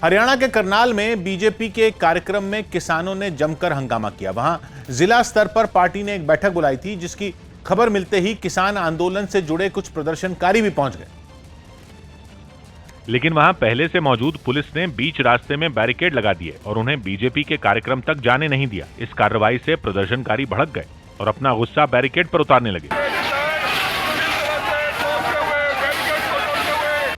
हरियाणा के करनाल में बीजेपी के कार्यक्रम में किसानों ने जमकर हंगामा किया। वहां जिला स्तर पर पार्टी ने एक बैठक बुलाई थी, जिसकी खबर मिलते ही किसान आंदोलन से जुड़े कुछ प्रदर्शनकारी भी पहुंच गए। लेकिन वहां पहले से मौजूद पुलिस ने बीच रास्ते में बैरिकेड लगा दिए और उन्हें बीजेपी के कार्यक्रम तक जाने नहीं दिया। इस कार्रवाई से प्रदर्शनकारी भड़क गए और अपना गुस्सा बैरिकेड पर उतारने लगे।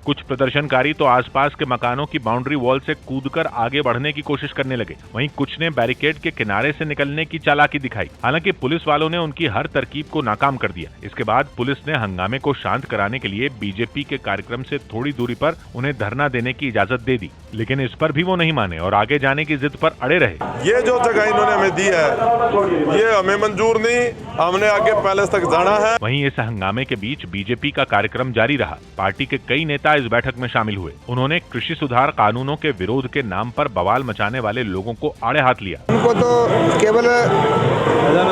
कुछ प्रदर्शनकारी तो आसपास के मकानों की बाउंड्री वॉल से कूदकर आगे बढ़ने की कोशिश करने लगे। वहीं कुछ ने बैरिकेड के किनारे से निकलने की चालाकी दिखाई। हालांकि पुलिस वालों ने उनकी हर तरकीब को नाकाम कर दिया। इसके बाद पुलिस ने हंगामे को शांत कराने के लिए बीजेपी के कार्यक्रम से थोड़ी दूरी पर उन्हें धरना देने की इजाजत दे दी, लेकिन इस पर भी वो नहीं माने और आगे जाने की जिद पर अड़े रहे। ये जो जगह इन्होंने हमें दी है ये हमें मंजूर नहीं, हमने आगे पैलेस तक जाना है। वहीं इस हंगामे के बीच बीजेपी का कार्यक्रम जारी रहा। पार्टी के कई नेता इस बैठक में शामिल हुए। उन्होंने कृषि सुधार कानूनों के विरोध के नाम पर बवाल मचाने वाले लोगों को आड़े हाथ लिया। उनको तो केवल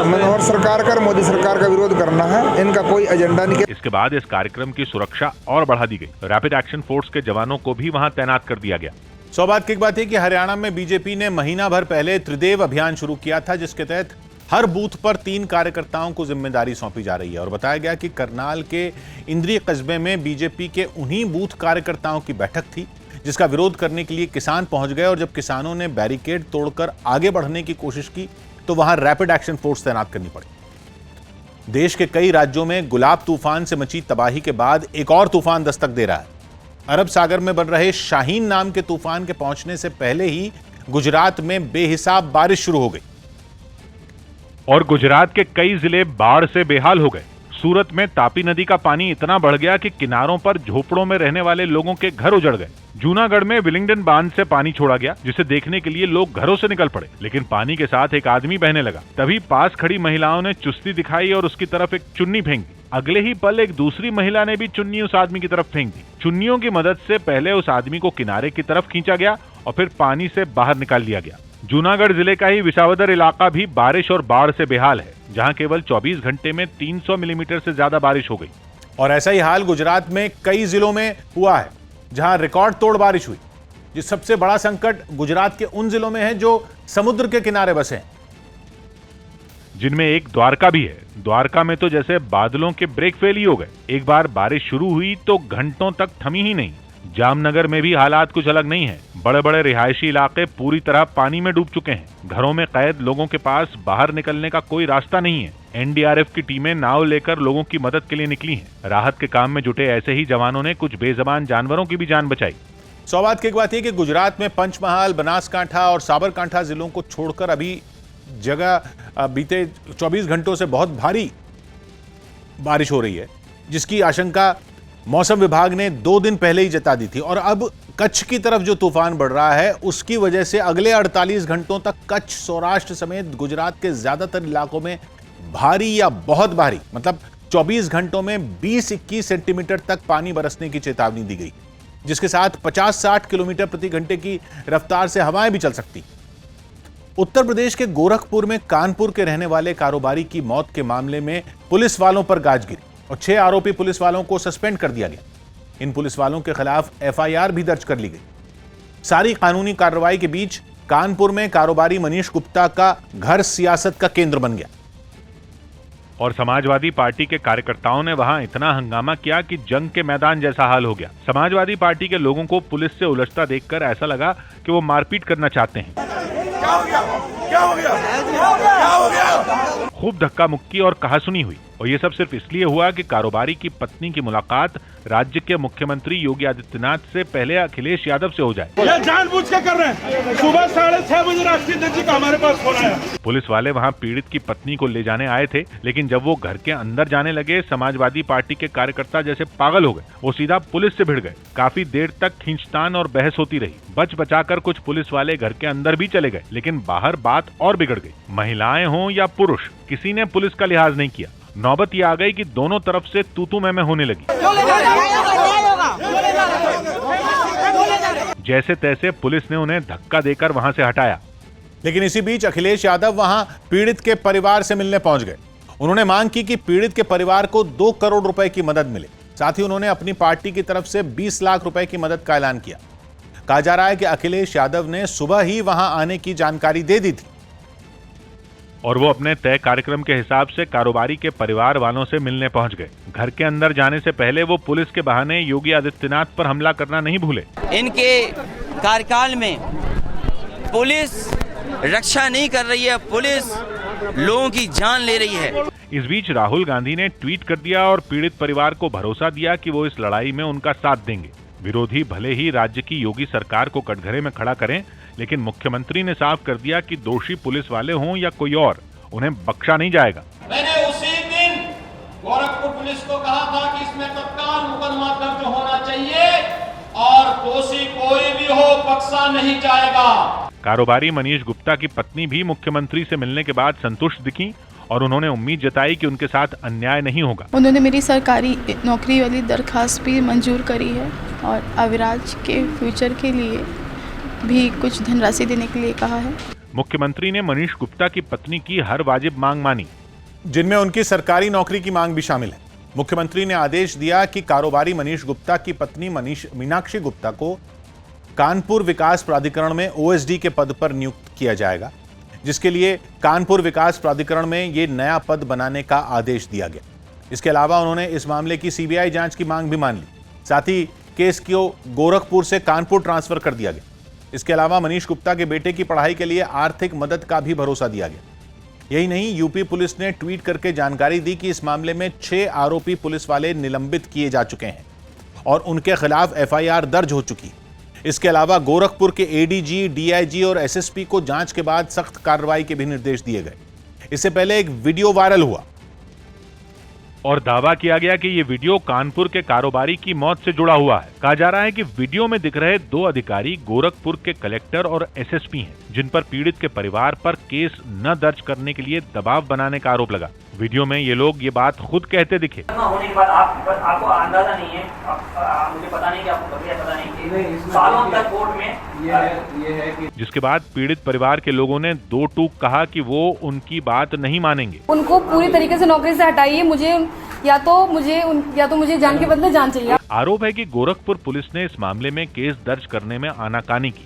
मनोहर सरकार का, मोदी सरकार का विरोध करना है, इनका कोई एजेंडा नहीं। इसके बाद इस कार्यक्रम की सुरक्षा और बढ़ा दी गई। रैपिड एक्शन फोर्स के जवानों को भी वहां तैनात कर दिया गया। सौभाग्य की बात है कि हरियाणा में बीजेपी ने महीना भर पहले त्रिदेव अभियान शुरू किया था, जिसके तहत हर बूथ पर 3 कार्यकर्ताओं को जिम्मेदारी सौंपी जा रही है। और बताया गया कि करनाल के इंद्री कस्बे में बीजेपी के उन्हीं बूथ कार्यकर्ताओं की बैठक थी, जिसका विरोध करने के लिए किसान पहुंच गए। और जब किसानों ने बैरिकेड तोड़कर आगे बढ़ने की कोशिश की तो वहां रैपिड एक्शन फोर्स तैनात करनी पड़ी। देश के कई राज्यों में गुलाब तूफान से मची तबाही के बाद एक और तूफान दस्तक दे रहा है। अरब सागर में बन रहे शाहीन नाम के तूफान के पहुंचने से पहले ही गुजरात में बेहिसाब बारिश शुरू हो गई और गुजरात के कई जिले बाढ़ से बेहाल हो गए। सूरत में तापी नदी का पानी इतना बढ़ गया कि किनारों पर झोपड़ों में रहने वाले लोगों के घर उजड़ गए। जूनागढ़ में विलिंगडन बांध से पानी छोड़ा गया, जिसे देखने के लिए लोग घरों से निकल पड़े, लेकिन पानी के साथ एक आदमी बहने लगा। तभी पास खड़ी महिलाओं ने चुस्ती दिखाई और उसकी तरफ एक चुन्नी फेंक दी। अगले ही पल एक दूसरी महिला ने भी चुन्नी उस आदमी की तरफ फेंक दी। चुन्नियों की मदद से पहले उस आदमी को किनारे की तरफ खींचा गया और फिर पानी से बाहर निकाल लिया गया। जूनागढ़ जिले का ही विसावदर इलाका भी बारिश और बाढ़ से बेहाल है, जहां केवल 24 घंटे में 300 मिलीमीटर से ज्यादा बारिश हो गई। और ऐसा ही हाल गुजरात में कई जिलों में हुआ है, जहां रिकॉर्ड तोड़ बारिश हुई। जिस सबसे बड़ा संकट गुजरात के उन जिलों में है जो समुद्र के किनारे बसे हैं, जिनमें एक द्वारका भी है। द्वारका में तो जैसे बादलों के ब्रेक फेल ही हो गए। एक बार बारिश शुरू हुई तो घंटों तक थमी ही नहीं। जामनगर में भी हालात कुछ अलग नहीं है। बड़े बड़े रिहायशी इलाके पूरी तरह पानी में डूब चुके हैं। घरों में कैद लोगों के पास बाहर निकलने का कोई रास्ता नहीं है। एनडीआरएफ की टीमें नाव लेकर लोगों की मदद के लिए निकली हैं। राहत के काम में जुटे ऐसे ही जवानों ने कुछ बेजबान जानवरों की भी जान बचाई। सौभाग्य की बात है कि गुजरात में पंचमहाल, बनासकांठा और साबरकांठा जिलों को छोड़कर अभी जगह बीते 24 घंटों से बहुत भारी बारिश हो रही है, जिसकी आशंका मौसम विभाग ने 2 दिन पहले ही जता दी थी। और अब कच्छ की तरफ जो तूफान बढ़ रहा है, उसकी वजह से अगले 48 घंटों तक कच्छ, सौराष्ट्र समेत गुजरात के ज्यादातर इलाकों में भारी या बहुत भारी, मतलब 24 घंटों में 20-21 सेंटीमीटर तक पानी बरसने की चेतावनी दी गई, जिसके साथ 50-60 किलोमीटर प्रति घंटे की रफ्तार से हवाएं भी चल सकती। उत्तर प्रदेश के गोरखपुर में कानपुर के रहने वाले कारोबारी की मौत के मामले में पुलिस वालों पर गाज गिरी और 6 आरोपी पुलिस वालों को सस्पेंड कर दिया गया। इन पुलिस वालों के खिलाफ एफआईआर भी दर्ज कर ली गई। सारी कानूनी कार्रवाई के बीच कानपुर में कारोबारी मनीष गुप्ता का घर सियासत का केंद्र बन गया और समाजवादी पार्टी के कार्यकर्ताओं ने वहां इतना हंगामा किया कि जंग के मैदान जैसा हाल हो गया। समाजवादी पार्टी के लोगों को पुलिस से उलझता देखकर ऐसा लगा कि वो मारपीट करना चाहते हैं। क्या हो गया? क्या हो गया? क्या हो गया? खूब धक्का मुक्की और कहासुनी हुई और ये सब सिर्फ इसलिए हुआ कि कारोबारी की पत्नी की मुलाकात राज्य के मुख्यमंत्री योगी आदित्यनाथ से पहले अखिलेश यादव से हो जाए। ये जानबूझ के कर रहे हैं। सुबह 6:30 बजे राष्ट्रीय जी का हमारे पास फोन आया। पुलिस वाले वहां पीड़ित की पत्नी को ले जाने आए थे, लेकिन जब वो घर के अंदर जाने लगे, समाजवादी पार्टी के कार्यकर्ता जैसे पागल हो गए। वो सीधा पुलिस से भिड़ गए। काफी देर तक खींचतान और बहस होती रही। बच बचाकर कुछ पुलिस वाले घर के अंदर भी चले गए, लेकिन बाहर बात और बिगड़ गई। महिलाएं हों या पुरुष, किसी ने पुलिस का लिहाज नहीं किया। नौबत ये आ गई कि दोनों तरफ से तू मैं होने लगी। जैसे तैसे पुलिस ने उन्हें धक्का देकर वहां से हटाया। लेकिन इसी बीच अखिलेश यादव वहां पीड़ित के परिवार से मिलने पहुंच गए। उन्होंने मांग की कि पीड़ित के परिवार को 2 करोड़ रुपए की मदद मिले। साथ ही उन्होंने अपनी पार्टी की तरफ से 20 लाख रुपए की मदद का ऐलान किया। कहा जा रहा है कि अखिलेश यादव ने सुबह ही वहां आने की जानकारी दे दी थी और वो अपने तय कार्यक्रम के हिसाब से कारोबारी के परिवार वालों से मिलने पहुंच गए। घर के अंदर जाने से पहले वो पुलिस के बहाने योगी आदित्यनाथ पर हमला करना नहीं भूले। इनके कार्यकाल में पुलिस रक्षा नहीं कर रही है, पुलिस लोगों की जान ले रही है। इस बीच राहुल गांधी ने ट्वीट कर दिया और पीड़ित परिवार को भरोसा दिया कि वो इस लड़ाई में उनका साथ देंगे। विरोधी भले ही राज्य की योगी सरकार को कटघरे में खड़ा करें, लेकिन मुख्यमंत्री ने साफ कर दिया कि दोषी पुलिस वाले हों या कोई और, उन्हें बख्शा नहीं जाएगा। मैंने उसी दिन गोरखपुर पुलिस को कहा था कि इसमें तत्काल मुकदमा दर्ज होना चाहिए और दोषी कोई भी हो बख्शा नहीं जाएगा। कारोबारी मनीष गुप्ता की पत्नी भी मुख्यमंत्री से मिलने के बाद संतुष्ट दिखी और उन्होंने उम्मीद जताई कि उनके साथ अन्याय नहीं होगा। उन्होंने मेरी सरकारी नौकरी वाली दरखास्त भी मंजूर करी है और अविराज के फ्यूचर के लिए भी कुछ धनराशि देने के लिए कहा है। मुख्यमंत्री ने मनीष गुप्ता की पत्नी की हर वाजिब मांग मानी, जिनमें उनकी सरकारी नौकरी की मांग भी शामिल है। मुख्यमंत्री ने आदेश दिया कि कारोबारी मनीष गुप्ता की पत्नी मीनाक्षी गुप्ता को कानपुर विकास प्राधिकरण में ओएसडी के पद पर नियुक्त किया जाएगा, जिसके लिए कानपुर विकास प्राधिकरण में ये नया पद बनाने का आदेश दिया गया। इसके अलावा उन्होंने इस मामले की सीबीआई जांच की मांग भी मान ली। साथ ही केस को गोरखपुर से कानपुर ट्रांसफर कर दिया गया। इसके अलावा मनीष गुप्ता के बेटे की पढ़ाई के लिए आर्थिक मदद का भी भरोसा दिया गया। यही नहीं, यूपी पुलिस ने ट्वीट करके जानकारी दी कि इस मामले में 6 आरोपी पुलिस वाले निलंबित किए जा चुके हैं और उनके खिलाफ एफआईआर दर्ज हो चुकी। इसके अलावा गोरखपुर के एडीजी, डीआईजी और एसएसपी को जांच के बाद सख्त कार्रवाई के भी निर्देश दिए गए। इससे पहले एक वीडियो वायरल हुआ और दावा किया गया कि ये वीडियो कानपुर के कारोबारी की मौत से जुड़ा हुआ है। कहा जा रहा है कि वीडियो में दिख रहे 2 अधिकारी गोरखपुर के कलेक्टर और एसएसपी हैं, जिन पर पीड़ित के परिवार पर केस न दर्ज करने के लिए दबाव बनाने का आरोप लगा। वीडियो में ये लोग ये बात खुद कहते दिखे। होने के बाद आपको अंदाजा नहीं है, मुझे पता नहीं कि आपको पता नहीं, सालों तक कोर्ट में ये है कि जिसके बाद पीड़ित परिवार के लोगों ने 2 टूक कहा कि वो उनकी बात नहीं मानेंगे। उनको पूरी तरीके से नौकरी से हटाइए, मुझे या तो मुझे जान के बदले जान चाहिए। आरोप है कि गोरखपुर पुलिस ने इस मामले में केस दर्ज करने में आनाकानी की,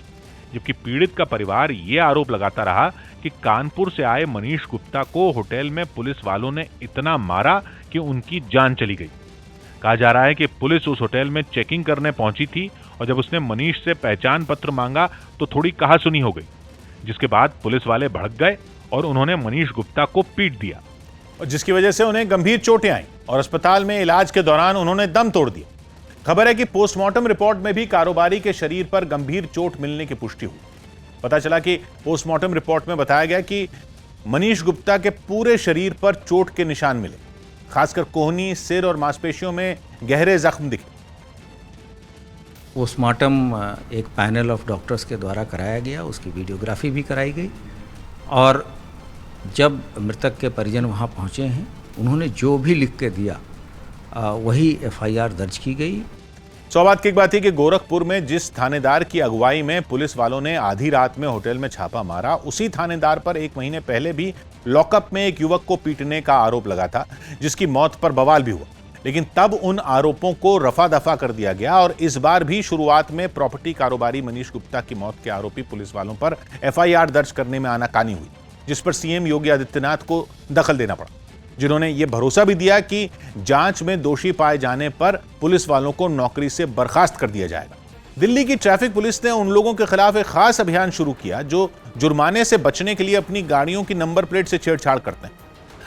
जबकि पीड़ित का परिवार ये आरोप लगाता रहा कि कानपुर से आए मनीष गुप्ता को होटल में पुलिस वालों ने इतना मारा कि उनकी जान चली गई। कहा जा रहा है कि पुलिस उस होटल में चेकिंग करने पहुंची थी और जब उसने मनीष से पहचान पत्र मांगा तो थोड़ी कहासुनी हो गई, जिसके बाद पुलिस वाले भड़क गए और उन्होंने मनीष गुप्ता को पीट दिया, जिसकी वजह से उन्हें गंभीर चोटें आईं और अस्पताल में इलाज के दौरान उन्होंने दम तोड़ दिया। खबर है कि पोस्टमार्टम रिपोर्ट में भी कारोबारी के शरीर पर गंभीर चोट मिलने की पुष्टि हुई। पता चला कि पोस्टमार्टम रिपोर्ट में बताया गया कि मनीष गुप्ता के पूरे शरीर पर चोट के निशान मिले, खासकर कोहनी, सिर और मांसपेशियों में गहरे जख्म दिखे। पोस्टमार्टम एक पैनल ऑफ डॉक्टर्स के द्वारा कराया गया, उसकी वीडियोग्राफी भी कराई गई और जब मृतक के परिजन वहां पहुंचे हैं, उन्होंने जो भी लिख के दिया वही एफआईआर दर्ज की गई। सौभाग्य की बात है कि गोरखपुर में जिस थानेदार की अगुवाई में पुलिस वालों ने आधी रात में होटल में छापा मारा, उसी थानेदार पर 1 महीने पहले भी लॉकअप में एक युवक को पीटने का आरोप लगा था, जिसकी मौत पर बवाल भी हुआ। लेकिन तब उन आरोपों को रफा दफा कर दिया गया और इस बार भी शुरुआत में प्रॉपर्टी कारोबारी मनीष गुप्ता की मौत के आरोपी पुलिस वालों पर एफआईआर दर्ज करने में आनाकानी हुई, जिस पर सीएम योगी आदित्यनाथ को दखल देना पड़ा, जिन्होंने ये भरोसा भी दिया कि जांच में दोषी पाए जाने पर पुलिस वालों को नौकरी से बर्खास्त कर दिया जाएगा। दिल्ली की ट्रैफिक पुलिस ने उन लोगों के खिलाफ एक खास अभियान शुरू किया जो जुर्माने से बचने के लिए अपनी गाड़ियों की नंबर प्लेट से छेड़छाड़ करते हैं।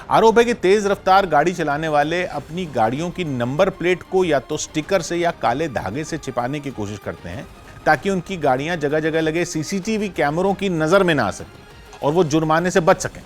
आरोप है कि तेज रफ्तार गाड़ी चलाने वाले अपनी गाड़ियों की नंबर प्लेट को या तो स्टिकर से या काले धागे से छिपाने की कोशिश करते हैं, ताकि उनकी गाड़ियां जगह जगह लगे सीसीटीवी कैमरों की नजर में ना आ सके और वो जुर्माने से बच सकें।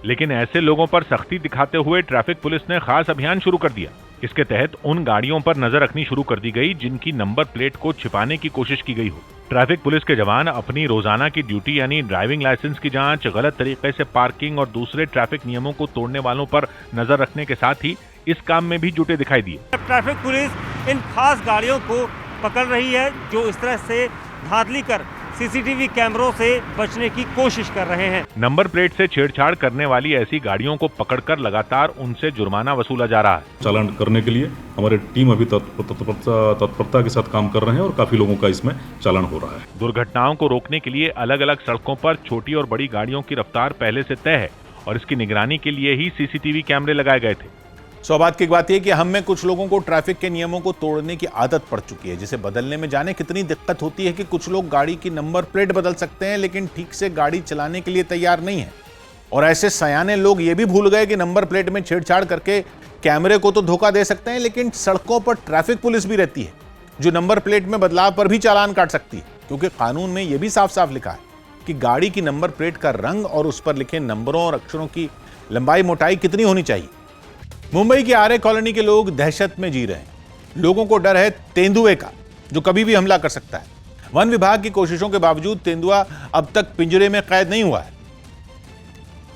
लेकिन ऐसे लोगों पर सख्ती दिखाते हुए ट्रैफिक पुलिस ने खास अभियान शुरू कर दिया। इसके तहत उन गाड़ियों पर नजर रखनी शुरू कर दी गई जिनकी नंबर प्लेट को छिपाने की कोशिश की गई हो। ट्रैफिक पुलिस के जवान अपनी रोजाना की ड्यूटी यानी ड्राइविंग लाइसेंस की जांच, गलत तरीके से पार्किंग और दूसरे ट्रैफिक नियमों को तोड़ने वालों पर नजर रखने के साथ ही इस काम में भी जुटे दिखाई दिए। ट्रैफिक पुलिस इन खास गाड़ियों को पकड़ रही है जो इस तरह से धांधली कर सीसीटीवी कैमरों से बचने की कोशिश कर रहे हैं। नंबर प्लेट से छेड़छाड़ करने वाली ऐसी गाड़ियों को पकड़कर लगातार उनसे जुर्माना वसूला जा रहा है। चालान करने के लिए हमारी टीम अभी तत्परता के साथ काम कर रहे हैं और काफी लोगों का इसमें चालान हो रहा है। दुर्घटनाओं को रोकने के लिए अलग अलग सड़कों पर छोटी और बड़ी गाड़ियों की रफ्तार पहले से तय है और इसकी निगरानी के लिए ही सीसीटीवी कैमरे लगाए गए थे। सौभाग्य की बात यह कि हम में कुछ लोगों को ट्रैफिक के नियमों को तोड़ने की आदत पड़ चुकी है, जिसे बदलने में जाने कितनी दिक्कत होती है कि कुछ लोग गाड़ी की नंबर प्लेट बदल सकते हैं लेकिन ठीक से गाड़ी चलाने के लिए तैयार नहीं है। और ऐसे सयाने लोग ये भी भूल गए कि नंबर प्लेट में छेड़छाड़ करके कैमरे को तो धोखा दे सकते हैं, लेकिन सड़कों पर ट्रैफिक पुलिस भी रहती है जो नंबर प्लेट में बदलाव पर भी चालान काट सकती है, क्योंकि कानून में यह भी साफ साफ लिखा है कि गाड़ी की नंबर प्लेट का रंग और उस पर लिखे नंबरों और अक्षरों की लंबाई मोटाई कितनी होनी चाहिए। मुंबई की आर्य कॉलोनी के लोग दहशत में जी रहे हैं। लोगों को डर है तेंदुए का, जो कभी भी हमला कर सकता है। वन विभाग की कोशिशों के बावजूद तेंदुआ अब तक पिंजरे में कैद नहीं हुआ है।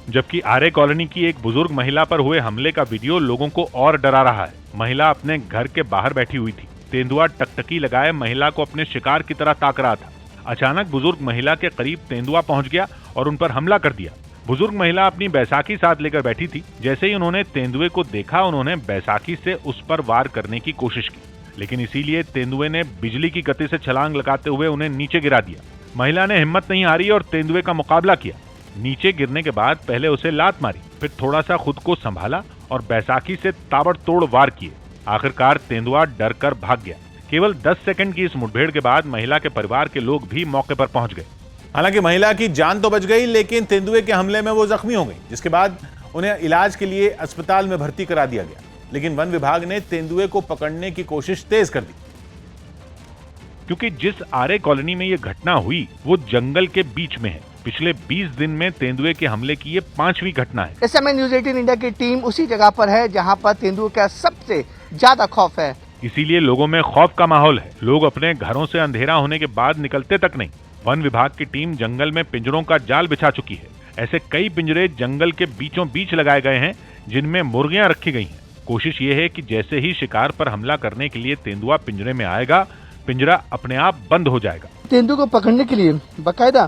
जबकि आर्य कॉलोनी की एक बुजुर्ग महिला पर हुए हमले का वीडियो लोगों को और डरा रहा है। महिला अपने घर के बाहर बैठी हुई थी। तेंदुआ टकटकी लगाए महिला को अपने शिकार की तरह ताक रहा था। अचानक बुजुर्ग महिला के करीब तेंदुआ पहुंच गया और उन पर हमला कर दिया। बुजुर्ग महिला अपनी बैसाखी साथ लेकर बैठी थी। जैसे ही उन्होंने तेंदुए को देखा, उन्होंने बैसाखी से उस पर वार करने की कोशिश की, लेकिन इसीलिए तेंदुए ने बिजली की गति से छलांग लगाते हुए उन्हें नीचे गिरा दिया। महिला ने हिम्मत नहीं हारी और तेंदुए का मुकाबला किया। नीचे गिरने के बाद पहले उसे लात मारी, फिर थोड़ा सा खुद को संभाला और बैसाखी से ताबड़तोड़ वार किए। आखिरकार तेंदुआ डर कर भाग गया। केवल 10 सेकंड की इस मुठभेड़ के बाद महिला के परिवार के लोग भी मौके पर पहुंच गए। हालांकि महिला की जान तो बच गई, लेकिन तेंदुए के हमले में वो जख्मी हो गई, जिसके बाद उन्हें इलाज के लिए अस्पताल में भर्ती करा दिया गया। लेकिन वन विभाग ने तेंदुए को पकड़ने की कोशिश तेज कर दी, क्योंकि जिस आर्य कॉलोनी में ये घटना हुई वो जंगल के बीच में है। पिछले 20 दिन में तेंदुए के हमले की ये 5वीं घटना है। इस समय न्यूज़ 18 इंडिया की टीम उसी जगह पर है जहां पर तेंदुए का सबसे ज्यादा खौफ है। इसीलिए लोगों में खौफ का माहौल है। लोग अपने घरों से अंधेरा होने के बाद निकलते तक नहीं। वन विभाग की टीम जंगल में पिंजरों का जाल बिछा चुकी है। ऐसे कई पिंजरे जंगल के बीचों बीच लगाए गए हैं जिनमें मुर्गियां रखी गई हैं। कोशिश ये है कि जैसे ही शिकार पर हमला करने के लिए तेंदुआ पिंजरे में आएगा, पिंजरा अपने आप बंद हो जाएगा। तेंदुए को पकड़ने के लिए बाकायदा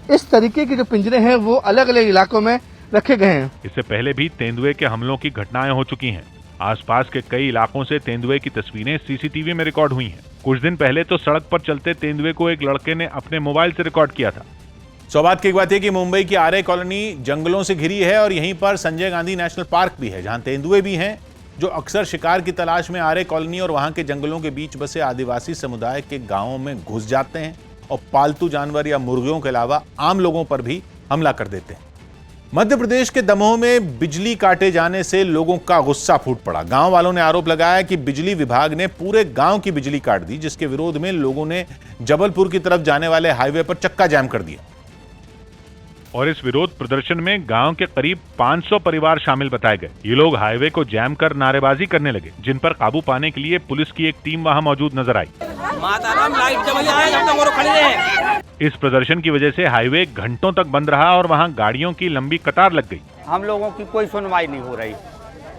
इस तरीके के जो पिंजरे हैं वो अलग अलग इलाकों में रखे गए हैं। इससे पहले भी तेंदुए के हमलों की घटनाएं हो चुकी हैं। आसपास के कई इलाकों से तेंदुए की तस्वीरें सीसीटीवी में रिकॉर्ड हुई हैं। कुछ दिन पहले तो सड़क पर चलते तेंदुए को एक लड़के ने अपने मोबाइल से रिकॉर्ड किया था। सौभाग्य की बात है कि मुंबई की आर्य कॉलोनी जंगलों से घिरी है और यहीं पर संजय गांधी नेशनल पार्क भी है, जहां तेंदुए भी हैं जो अक्सर शिकार की तलाश में आर्य कॉलोनी और वहां के जंगलों के बीच बसे आदिवासी समुदाय के गांवों में घुस जाते हैं और पालतू जानवर या मुर्गियों के अलावा आम लोगों पर भी हमला कर देते हैं। मध्य प्रदेश के दमोह में बिजली काटे जाने से लोगों का गुस्सा फूट पड़ा। गांव वालों ने आरोप लगाया कि बिजली विभाग ने पूरे गांव की बिजली काट दी, जिसके विरोध में लोगों ने जबलपुर की तरफ जाने वाले हाईवे पर चक्का जाम कर दिया। और इस विरोध प्रदर्शन में गांव के करीब 500 परिवार शामिल बताए गए। ये लोग हाईवे को जैम कर नारेबाजी करने लगे, जिन पर काबू पाने के लिए पुलिस की एक टीम वहां मौजूद नजर आई। इस प्रदर्शन की वजह से हाईवे घंटों तक बंद रहा और वहां गाड़ियों की लंबी कतार लग गई। हम लोगों की कोई सुनवाई नहीं हो रही,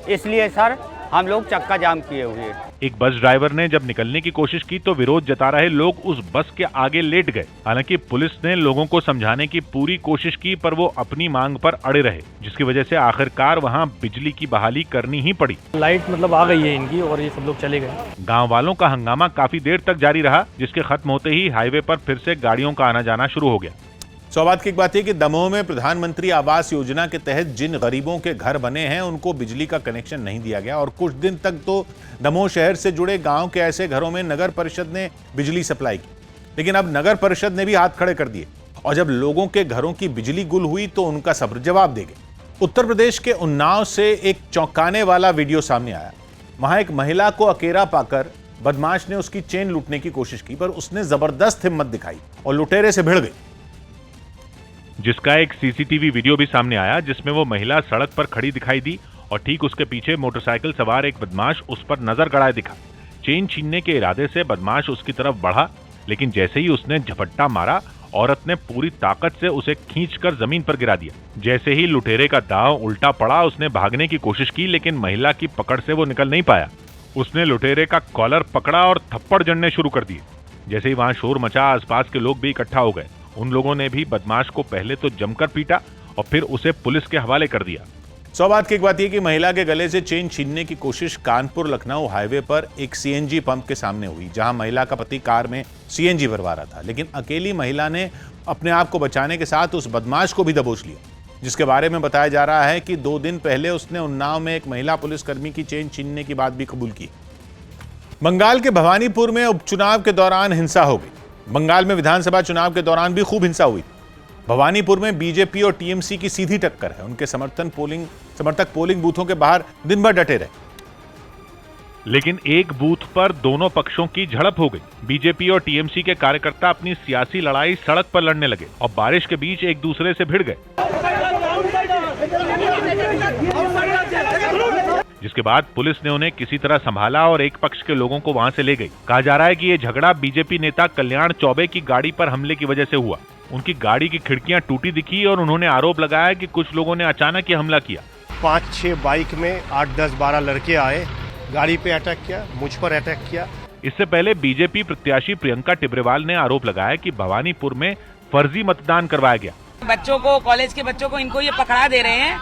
इसलिए सर हम लोग चक्का जाम किए हुए। एक बस ड्राइवर ने जब निकलने की कोशिश की तो विरोध जता रहे लोग उस बस के आगे लेट गए। हालांकि पुलिस ने लोगों को समझाने की पूरी कोशिश की, पर वो अपनी मांग पर अड़े रहे, जिसकी वजह से आखिरकार वहां बिजली की बहाली करनी ही पड़ी। लाइट मतलब आ गई है इनकी और ये सब लोग चले गए। गाँव वालों का हंगामा काफी देर तक जारी रहा, जिसके खत्म होते ही हाईवे पर फिर से गाड़ियों का आना जाना शुरू हो गया। सौभाग्य की बात है कि दमोह में प्रधानमंत्री आवास योजना के तहत जिन गरीबों के घर बने हैं उनको बिजली का कनेक्शन नहीं दिया गया और कुछ दिन तक तो दमोह शहर से जुड़े गांव के ऐसे घरों में नगर परिषद ने बिजली सप्लाई की। लेकिन अब नगर परिषद ने भी हाथ खड़े कर दिए और जब लोगों के घरों की बिजली गुल हुई तो उनका सब्र जवाब दे गए। उत्तर प्रदेश के उन्नाव से एक चौंकाने वाला वीडियो सामने आया। वहां एक महिला को अकेला पाकर बदमाश ने उसकी चेन लूटने की कोशिश की, पर उसने जबरदस्त हिम्मत दिखाई और लुटेरे से भिड़ गई, जिसका एक सीसीटीवी वीडियो भी सामने आया, जिसमें वो महिला सड़क पर खड़ी दिखाई दी और ठीक उसके पीछे मोटरसाइकिल सवार एक बदमाश उस पर नजर गड़ाए दिखा। चेन छीनने के इरादे से बदमाश उसकी तरफ बढ़ा, लेकिन जैसे ही उसने झपट्टा मारा, औरत ने पूरी ताकत से उसे खींचकर जमीन पर गिरा दिया। जैसे ही लुटेरे का दांव उल्टा पड़ा, उसने भागने की कोशिश की, लेकिन महिला की पकड़ से वो निकल नहीं पाया। उसने लुटेरे का कॉलर पकड़ा और थप्पड़ जड़ने शुरू कर दिए। जैसे ही वहां शोर मचा, आसपास के लोग भी इकट्ठा हो गए उन लोगों ने भी बदमाश को पहले तो जमकर पीटा और फिर उसे पुलिस के हवाले कर दिया। सौभाग्य की एक बात यह कि महिला के गले से चेन छीनने की कोशिश कानपुर लखनऊ हाईवे पर एक सीएनजी पंप के सामने हुई, जहां महिला का पति कार में सीएनजी भरवा रहा था, लेकिन अकेली महिला ने अपने आप को बचाने के साथ उस बदमाश को भी दबोच लिया, जिसके बारे में बताया जा रहा है कि 2 दिन पहले उसने उन्नाव में एक महिला पुलिसकर्मी की चेन छीनने की बात भी कबूल की। बंगाल के भवानीपुर में उपचुनाव के दौरान हिंसा हो गई। बंगाल में विधानसभा चुनाव के दौरान भी खूब हिंसा हुई। भवानीपुर में बीजेपी और टीएमसी की सीधी टक्कर है। उनके समर्थक पोलिंग बूथों के बाहर दिन भर डटे रहे, लेकिन एक बूथ पर दोनों पक्षों की झड़प हो गई। बीजेपी और टीएमसी के कार्यकर्ता अपनी सियासी लड़ाई सड़क पर लड़ने लगे और बारिश के बीच एक दूसरे से भिड़ गए, जिसके बाद पुलिस ने उन्हें किसी तरह संभाला और एक पक्ष के लोगों को वहां से ले गई। कहा जा रहा है कि ये झगड़ा बीजेपी नेता कल्याण चौबे की गाड़ी पर हमले की वजह से हुआ। उनकी गाड़ी की खिड़कियां टूटी दिखी और उन्होंने आरोप लगाया कि कुछ लोगों ने अचानक ही हमला किया। 5-6 बाइक में 8-10-12 लड़के आए, गाड़ी पे अटैक किया, मुझ पर अटैक किया। इससे पहले बीजेपी प्रत्याशी प्रियंका टिब्रेवाल ने आरोप लगाया कि भवानीपुर में फर्जी मतदान करवाया गया। बच्चों को, कॉलेज के बच्चों को इनको ये पकड़ा दे रहे हैं,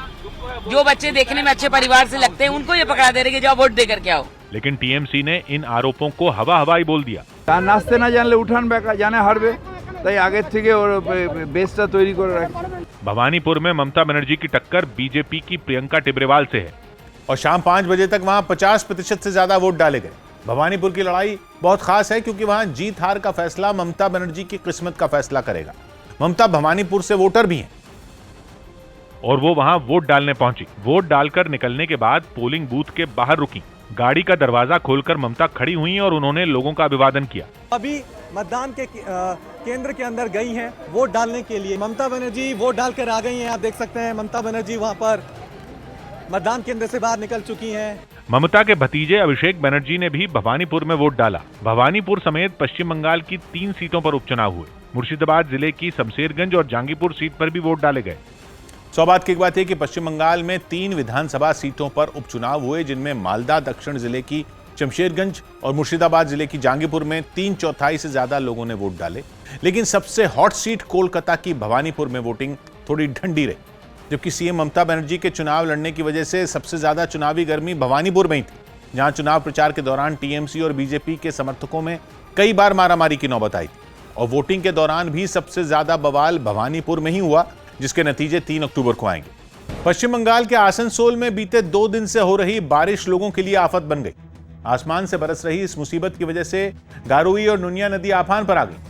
जो बच्चे देखने में अच्छे परिवार से लगते हैं उनको ये पकड़ा दे रहे हैं कि जाओ वोट दे करके आओ। लेकिन टीएमसी ने इन आरोपों को हवाई बोल दिया। नाचते ना जानले उठान बेका जाने हारबे তাই আগের থেকে ওর বেসটা তৈরি করে রাখে। भवानीपुर में ममता बनर्जी की टक्कर बीजेपी की प्रियंका टिब्रेवाल से है और शाम 5 बजे तक वहां 50% से ज्यादा वोट डाले गए। भवानीपुर की लड़ाई बहुत खास है क्योंकि वहां जीत हार का फैसला ममता बनर्जी की किस्मत का फैसला करेगा। ममता भवानीपुर से वोटर भी हैं और वो वहां वोट डालने पहुंची। वोट डालकर निकलने के बाद पोलिंग बूथ के बाहर रुकी। गाड़ी का दरवाजा खोलकर ममता खड़ी हुई और उन्होंने लोगों का अभिवादन किया। अभी मतदान के केंद्र के अंदर गई हैं वोट डालने के लिए। ममता बनर्जी वोट डालकर आ गई हैं। आप देख सकते हैं ममता बनर्जी वहां पर मतदान केंद्र से बाहर निकल चुकी हैं। ममता के भतीजे अभिषेक बनर्जी ने भी भवानीपुर में वोट डाला। भवानीपुर समेत पश्चिम बंगाल की 3 सीटों पर उपचुनाव हुए। मुर्शिदाबाद जिले की शमशेरगंज और जहांगीरपुर सीट पर भी वोट डाले गए। सौभाग्य की एक बात है कि पश्चिम बंगाल में 3 विधानसभा सीटों पर उपचुनाव हुए, जिनमें मालदा दक्षिण जिले की शमशेरगंज और मुर्शिदाबाद जिले की जहांगीरपुर में 3/4 से ज्यादा लोगों ने वोट डाले। लेकिन सबसे हॉट सीट कोलकाता की भवानीपुर में वोटिंग थोड़ी ठंडी रही, जबकि सीएम ममता बनर्जी के चुनाव लड़ने की वजह से सबसे ज्यादा चुनावी गर्मी भवानीपुर में ही थी, जहां चुनाव प्रचार के दौरान टीएमसी और बीजेपी के समर्थकों में कई बार मारामारी की नौबत आई थी। और वोटिंग के दौरान भी सबसे ज्यादा बवाल भवानीपुर में ही हुआ, जिसके नतीजे 3 अक्टूबर को आएंगे। पश्चिम बंगाल के आसनसोल में बीते 2 दिन से हो रही बारिश लोगों के लिए आफत बन गई। आसमान से बरस रही इस मुसीबत की वजह से गारुई और नुनिया नदी आफान पर आ गई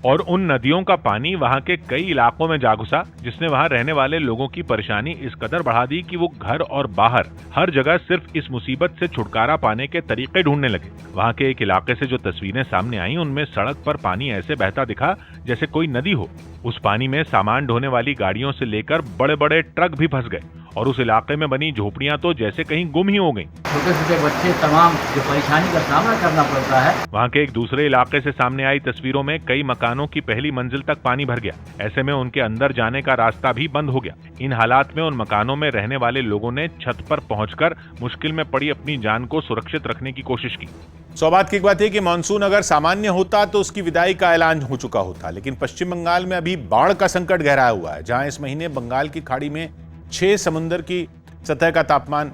और उन नदियों का पानी वहां के कई इलाकों में जा घुसा, जिसने वहां रहने वाले लोगों की परेशानी इस कदर बढ़ा दी कि वो घर और बाहर हर जगह सिर्फ इस मुसीबत से छुटकारा पाने के तरीके ढूंढने लगे। वहां के एक इलाके से जो तस्वीरें सामने आई, उनमें सड़क पर पानी ऐसे बहता दिखा जैसे कोई नदी हो। उस पानी में सामान ढोने वाली गाड़ियों से लेकर बड़े बड़े ट्रक भी फंस गए और उस इलाके में बनी झोपड़ियां तो जैसे कहीं गुम ही हो गईं। छोटे छोटे बच्चे तमाम जो परेशानी का सामना करना पड़ता है। वहां के एक दूसरे इलाके से सामने आई तस्वीरों में कई मकानों की पहली मंजिल तक पानी भर गया। ऐसे में उनके अंदर जाने का रास्ता भी बंद हो गया। इन हालात में उन मकानों में रहने वाले लोगों ने छत पर पहुंचकर मुश्किल में पड़ी अपनी जान को सुरक्षित रखने की कोशिश की। सौभाग्य की बात है कि मानसून अगर सामान्य होता तो उसकी विदाई का ऐलान हो चुका होता, लेकिन पश्चिम बंगाल में अभी बाढ़ का संकट गहराया हुआ है, जहां इस महीने बंगाल की खाड़ी में 6 समुद्र की सतह का तापमान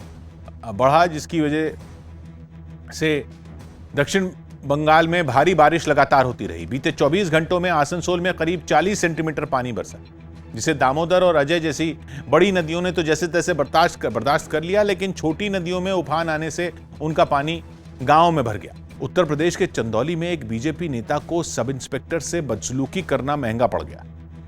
बढ़ा, जिसकी वजह से दक्षिण बंगाल में भारी बारिश लगातार होती रही। बीते 24 घंटों में आसनसोल में करीब 40 सेंटीमीटर पानी बरसा, जिसे दामोदर और अजय जैसी बड़ी नदियों ने तो जैसे तैसे बर्दाश्त कर लिया, लेकिन छोटी नदियों में उफान आने से उनका पानी गांव में भर गया। उत्तर प्रदेश के चंदौली में एक बीजेपी नेता को सब इंस्पेक्टर से बदसलूकी करना महंगा पड़ गया।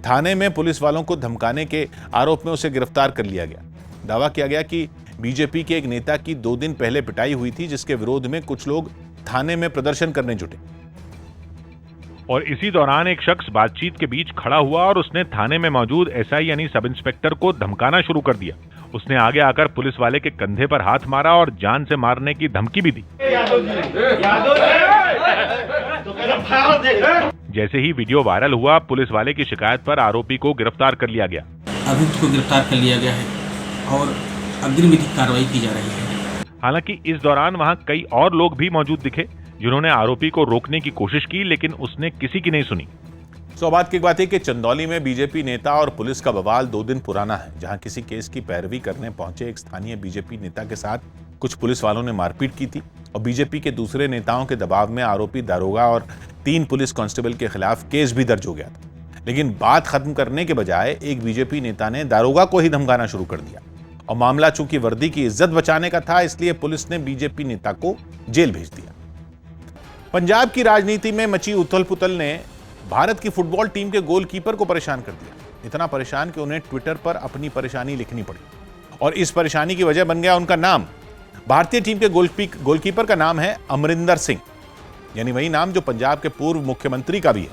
थाने में पुलिस वालों को धमकाने के आरोप में उसे गिरफ्तार कर लिया गया। दावा किया गया कि बीजेपी के एक नेता की 2 दिन पहले पिटाई हुई थी, जिसके विरोध में कुछ लोग थाने में प्रदर्शन करने जुटे और इसी दौरान एक शख्स बातचीत के बीच खड़ा हुआ और उसने थाने में मौजूद एसआई यानी सब इंस्पेक्टर को धमकाना शुरू कर दिया। उसने आगे आकर पुलिस वाले के कंधे पर हाथ मारा और जान से मारने की धमकी भी दी। जैसे ही वीडियो वायरल हुआ, पुलिस वाले की शिकायत पर आरोपी को गिरफ्तार कर लिया गया। अभियुक्त को गिरफ्तार कर लिया गया है और अग्रिम विधिक कार्रवाई की जा रही है। हालांकि इस दौरान वहां कई और लोग भी मौजूद दिखे, जिन्होंने आरोपी को रोकने की कोशिश की, लेकिन उसने किसी की नहीं सुनी। सौभाग्य की बात है कि चंदौली में बीजेपी नेता और पुलिस का बवाल 2 दिन पुराना है, जहां किसी केस की पैरवी करने पहुंचे एक स्थानीय बीजेपी नेता के साथ कुछ पुलिस वालों ने मारपीट की थी और बीजेपी के दूसरे नेताओं के दबाव में आरोपी दारोगा और 3 पुलिस कांस्टेबल के खिलाफ केस भी दर्ज हो गया था। लेकिन बात खत्म करने के बजाय एक बीजेपी नेता ने दारोगा को ही धमकाना शुरू कर दिया और मामला चूंकि वर्दी की इज्जत बचाने का था, इसलिए पुलिस ने बीजेपी नेता को जेल भेज दिया। पंजाब की राजनीति में मची उथल-पुथल ने भारत की फुटबॉल टीम के गोलकीपर को परेशान कर दिया। इतना परेशान कि उन्हें ट्विटर पर अपनी परेशानी लिखनी पड़ी और इस परेशानी की वजह बन गया उनका नाम। भारतीय टीम के गोलकीपर का नाम है अमरिंदर सिंह, यानी वही नाम जो पंजाब के पूर्व मुख्यमंत्री का भी है।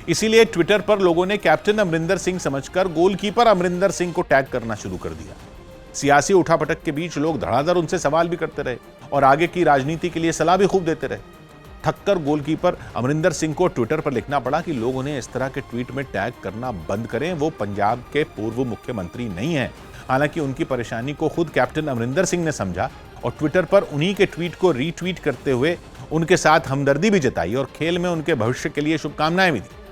इसीलिए ट्विटर पर लोगों ने कैप्टन अमरिंदर सिंह समझकर गोलकीपर अमरिंदर सिंह को टैग करना शुरू कर दिया। सियासी उठापटक के बीच लोग धड़ाधड़ उनसे सवाल भी करते रहे और आगे की राजनीति के लिए सलाह भी खूब देते रहे। थककर गोलकीपर अमरिंदर सिंह को ट्विटर पर लिखना पड़ा कि लोग उन्हें इस तरह के ट्वीट में टैग करना बंद करें, वो पंजाब के पूर्व मुख्यमंत्री नहीं है। हालांकि उनकी परेशानी को खुद कैप्टन अमरिंदर सिंह ने समझा और ट्विटर पर उन्हीं के ट्वीट को रीट्वीट करते हुए उनके साथ हमदर्दी भी जताई और खेल में उनके भविष्य के लिए शुभकामनाएं भी दी।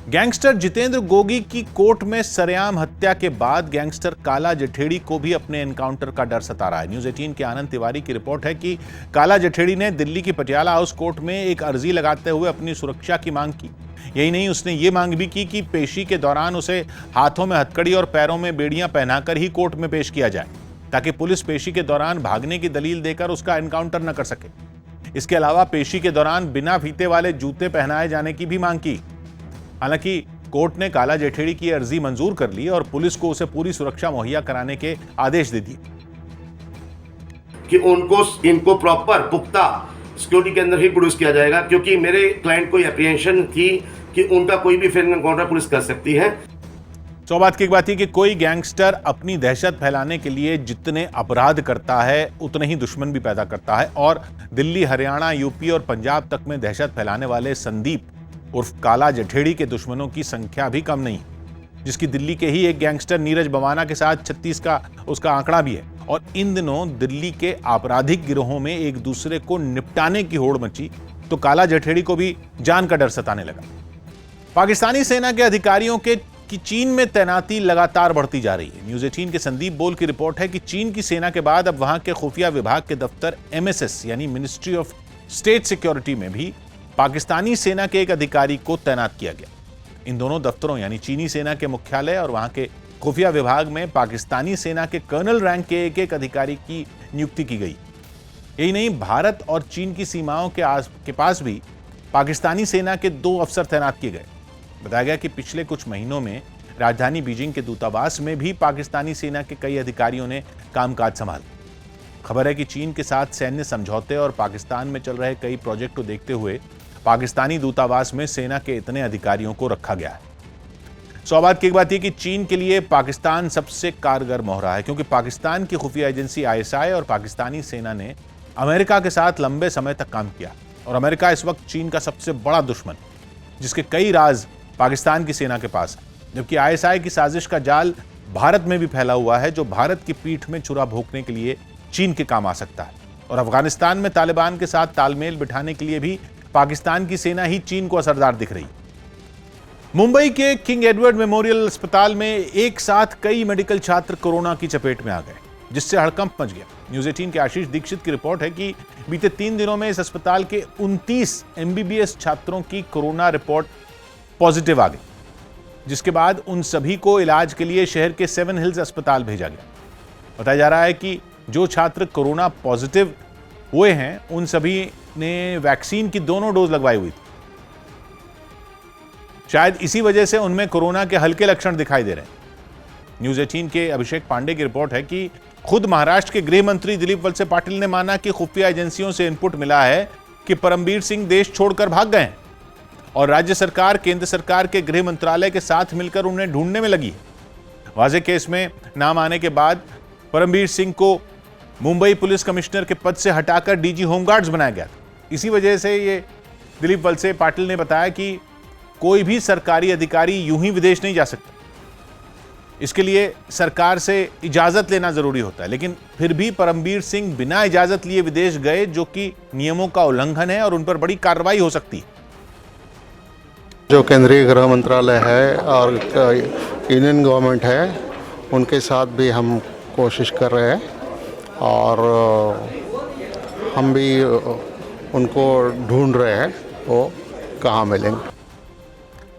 गैंगस्टर जितेंद्र गोगी की कोर्ट में सरेआम हत्या के बाद गैंगस्टर काला जठेड़ी को भी अपने एनकाउंटर का डर सता रहा है। न्यूज़ 18 के आनंद तिवारी की रिपोर्ट है कि काला जठेड़ी ने दिल्ली की पटियाला हाउस कोर्ट में एक अर्जी लगाते हुए अपनी सुरक्षा की मांग की। यही नहीं, उसने ये मांग भी की कि पेशी के दौरान उसे हाथों में हथकड़ी और पैरों में बेड़ियां पहनाकर ही कोर्ट में पेश किया जाए, ताकि पुलिस पेशी के दौरान भागने की दलील देकर उसका एनकाउंटर न कर सके। इसके अलावा पेशी के दौरान बिना फीते वाले जूते पहनाए जाने की भी मांग की। हालांकि कोर्ट ने काला जठेड़ी की अर्जी मंजूर कर ली और पुलिस को उसे पूरी सुरक्षा मुहैया कराने के आदेश दे दिए कि इनको प्रॉपर पुख्ता सिक्योरिटी के अंदर ही प्रोड्यूस किया जाएगा, क्योंकि मेरे क्लाइंट को एप्रीहेंशन थी कि उनका कोई भी फिर एनकाउंटर पुलिस कर सकती है। सौभाग्य की बात है कि कोई गैंगस्टर अपनी दहशत फैलाने के लिए जितने अपराध करता है उतने ही दुश्मन भी पैदा करता है और दिल्ली, हरियाणा, यूपी और पंजाब तक में दहशत फैलाने वाले संदीप उर्फ काला जठेड़ी के दुश्मनों की संख्या भी कम नहीं, जिसकी दिल्ली के ही एक गैंगस्टर नीरज बवाना के साथ 36 का उसका आंकड़ा भी है। और इन दिनों दिल्ली के आपराधिक गिरोहों में एक दूसरे को निपटाने की होड़ मची तो काला जठेड़ी को भी जान का डर सताने लगा। पाकिस्तानी सेना के अधिकारियों की चीन में तैनाती लगातार बढ़ती जा रही है। न्यूज़ 18 के संदीप बोल की रिपोर्ट है कि चीन की सेना के बाद अब वहां के खुफिया विभाग के दफ्तर MSS यानी मिनिस्ट्री ऑफ स्टेट सिक्योरिटी में भी पाकिस्तानी सेना के एक अधिकारी को तैनात किया गया। इन दोनों दफ्तरों यानी चीनी सेना के मुख्यालय और वहां के खुफिया विभाग में पाकिस्तानी सेना के कर्नल रैंक के एक अधिकारी की नियुक्ति की गई। यही नहीं, भारत और चीन की सीमाओं के पास भी पाकिस्तानी सेना के 2 अफसर तैनात किए गए। बताया गया कि पिछले कुछ महीनों में राजधानी बीजिंग के दूतावास में भी पाकिस्तानी सेना के कई अधिकारियों ने कामकाज संभाला। खबर है कि चीन के साथ सैन्य समझौते और पाकिस्तान में चल रहे कई प्रोजेक्ट को देखते हुए पाकिस्तानी दूतावास में सेना के इतने अधिकारियों को रखा गया है। सौभाग्य की बात यह कि चीन के लिए पाकिस्तान सबसे कारगर मोहरा है, क्योंकि पाकिस्तान की खुफिया एजेंसी ISI और पाकिस्तानी सेना ने अमेरिका के साथ लंबे समय तक काम किया और अमेरिका इस वक्त चीन का सबसे बड़ा दुश्मन, जिसके कई राज पाकिस्तान की सेना के पास है। जबकि ISI की साजिश का जाल भारत में भी फैला हुआ है, जो भारत की पीठ में छुरा भोंकने के लिए चीन के काम आ सकता है। और अफगानिस्तान में तालिबान के साथ तालमेल बिठाने के लिए भी पाकिस्तान की सेना ही चीन को असरदार दिख रही। मुंबई के किंग एडवर्ड मेमोरियल अस्पताल में एक साथ कई मेडिकल छात्र कोरोना की चपेट में आ गए, जिससे हड़कंप मच गया। न्यूज़ 18 के आशीष दीक्षित की रिपोर्ट है कि बीते 3 दिनों में इस अस्पताल के 29 MBBS छात्रों की कोरोना रिपोर्ट पॉजिटिव आ गई, जिसके बाद उन सभी को इलाज के लिए शहर के 7 हिल्स अस्पताल भेजा गया। बताया जा रहा है कि जो छात्र कोरोना पॉजिटिव हुए हैं उन सभी ने वैक्सीन की दोनों डोज लगवाई हुई थी। शायद इसी वजह से उनमें कोरोना के हल्के लक्षण दिखाई दे रहे हैं। न्यूज़ 18 के अभिषेक पांडे की रिपोर्ट है कि खुद महाराष्ट्र के गृह मंत्री दिलीप वलसे पाटिल ने माना कि खुफिया एजेंसियों से इनपुट मिला है कि परमबीर सिंह देश छोड़कर भाग गए हैं और राज्य सरकार केंद्र सरकार के गृह मंत्रालय के साथ मिलकर उन्हें ढूंढने में लगी है। वाजे केस में नाम आने के बाद परमबीर सिंह को मुंबई पुलिस कमिश्नर के पद से हटाकर DG होमगार्ड्स बनाया गया था। इसी वजह से ये दिलीप वलसे पाटिल ने बताया कि कोई भी सरकारी अधिकारी यूं ही विदेश नहीं जा सकता, इसके लिए सरकार से इजाजत लेना जरूरी होता है। लेकिन फिर भी परमबीर सिंह बिना इजाजत लिए विदेश गए, जो कि नियमों का उल्लंघन है और उन पर बड़ी कार्रवाई हो सकती है। जो केंद्रीय गृह मंत्रालय है और यूनियन गवर्नमेंट है उनके साथ भी हम कोशिश कर रहे हैं और हम भी उनको ढूंढ रहे हैं वो कहाँ मिलेंगे।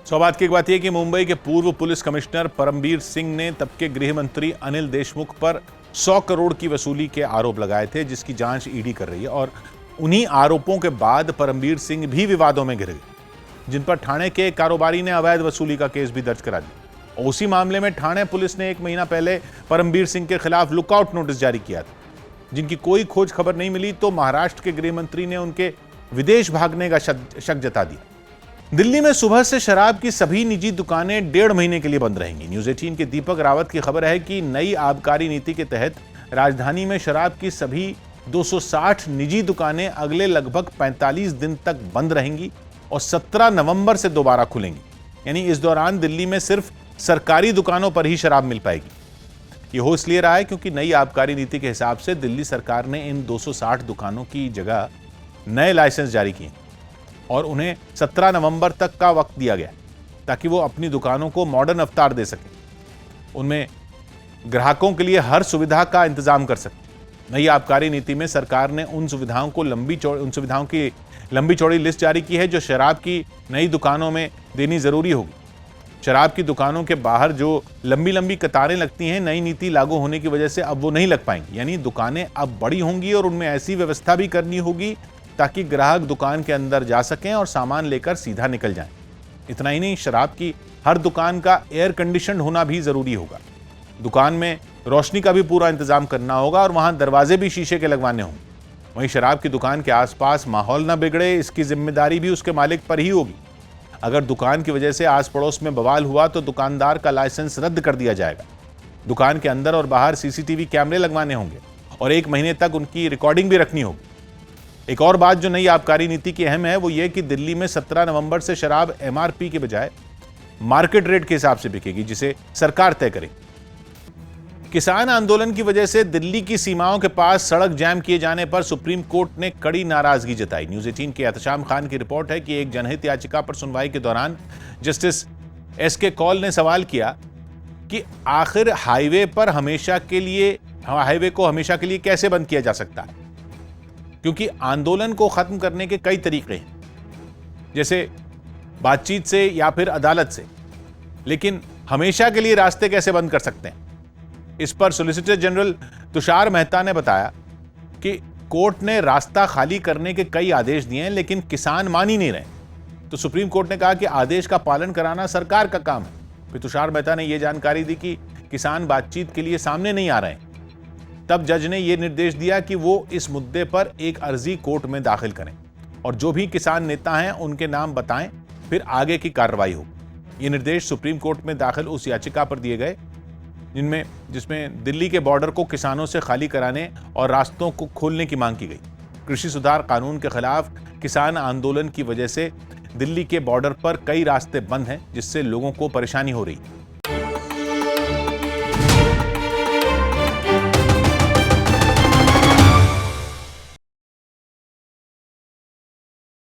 सौभाग्य की एक बात यह कि मुंबई के पूर्व पुलिस कमिश्नर परमबीर सिंह ने तब के गृह मंत्री अनिल देशमुख पर 100 करोड़ की वसूली के आरोप लगाए थे, जिसकी जांच ईडी कर रही है। और उन्हीं आरोपों के बाद परमबीर सिंह भी विवादों में घिर गए, जिन पर ठाणे के कारोबारी ने अवैध वसूली का केस भी दर्ज करा दिया। और उसी मामले में ठाणे पुलिस ने 1 महीना पहले परमबीर सिंह के खिलाफ लुकआउट नोटिस जारी किया था, जिनकी कोई खोज खबर नहीं मिली तो महाराष्ट्र के गृह मंत्री ने उनके विदेश भागने का शक जता दिया। दिल्ली में सुबह से शराब की सभी निजी दुकानें 1.5 महीने के लिए बंद रहेंगी। न्यूज़ 18 के दीपक रावत की खबर है कि नई आबकारी नीति के तहत राजधानी में शराब की सभी 260 निजी दुकानें अगले लगभग 45 दिन तक बंद रहेंगी और 17 नवंबर से दोबारा खुलेंगी। यानी इस दौरान दिल्ली में सिर्फ सरकारी दुकानों पर ही शराब मिल पाएगी। ये हो इसलिए रहा है क्योंकि नई आबकारी नीति के हिसाब से दिल्ली सरकार ने इन 260 दुकानों की जगह नए लाइसेंस जारी किए और उन्हें 17 नवंबर तक का वक्त दिया गया ताकि वो अपनी दुकानों को मॉडर्न अवतार दे सकें, उनमें ग्राहकों के लिए हर सुविधा का इंतजाम कर सकें। नई आबकारी नीति में सरकार ने उन सुविधाओं की लंबी चौड़ी लिस्ट जारी की है जो शराब की नई दुकानों में देनी जरूरी होगी। शराब की दुकानों के बाहर जो लंबी कतारें लगती हैं, नई नीति लागू होने की वजह से अब वो नहीं लग पाएंगी। यानी दुकानें अब बड़ी होंगी और उनमें ऐसी व्यवस्था भी करनी होगी ताकि ग्राहक दुकान के अंदर जा सकें और सामान लेकर सीधा निकल जाएं। इतना ही नहीं, शराब की हर दुकान का एयर कंडीशन होना भी जरूरी होगा। दुकान में रोशनी का भी पूरा इंतजाम करना होगा और वहां दरवाजे भी शीशे के लगवाने होंगे। वहीं शराब की दुकान के आसपास माहौल न बिगड़े, इसकी जिम्मेदारी भी उसके मालिक पर ही होगी। अगर दुकान की वजह से आस पड़ोस में बवाल हुआ तो दुकानदार का लाइसेंस रद्द कर दिया जाएगा। दुकान के अंदर और बाहर सीसीटीवी कैमरे लगवाने होंगे और 1 महीने तक उनकी रिकॉर्डिंग भी रखनी होगी। एक और बात जो नई आबकारी नीति की अहम है वो ये कि दिल्ली में 17 नवंबर से शराब एमआरपी के बजाय मार्केट रेट के हिसाब से बिकेगी, जिसे सरकार तय करेगी। किसान आंदोलन की वजह से दिल्ली की सीमाओं के पास सड़क जाम किए जाने पर सुप्रीम कोर्ट ने कड़ी नाराजगी जताई। न्यूज़ 18 के एहतशाम खान की रिपोर्ट है कि एक जनहित याचिका पर सुनवाई के दौरान जस्टिस एसके कौल ने सवाल किया कि आखिर हाईवे को हमेशा के लिए कैसे बंद किया जा सकता है, क्योंकि आंदोलन को खत्म करने के कई तरीके हैं, जैसे बातचीत से या फिर अदालत से, लेकिन हमेशा के लिए रास्ते कैसे बंद कर सकते हैं। इस पर सॉलिसिटर जनरल तुषार मेहता ने बताया कि कोर्ट ने रास्ता खाली करने के कई आदेश दिए हैं लेकिन किसान मान ही नहीं रहे, तो सुप्रीम कोर्ट ने कहा कि आदेश का पालन कराना सरकार का काम है। फिर तुषार मेहता ने यह जानकारी दी कि किसान बातचीत के लिए सामने नहीं आ रहे हैं। तब जज ने यह निर्देश दिया कि वो इस मुद्दे पर एक अर्जी कोर्ट में दाखिल करें और जो भी किसान नेता हैं उनके नाम बताएं, फिर आगे की कार्रवाई हो। ये निर्देश सुप्रीम कोर्ट में दाखिल उस याचिका पर दिए गए जिसमें दिल्ली के बॉर्डर को किसानों से खाली कराने और रास्तों को खोलने की मांग की गई। कृषि सुधार कानून के खिलाफ किसान आंदोलन की वजह से दिल्ली के बॉर्डर पर कई रास्ते बंद हैं, जिससे लोगों को परेशानी हो रही है।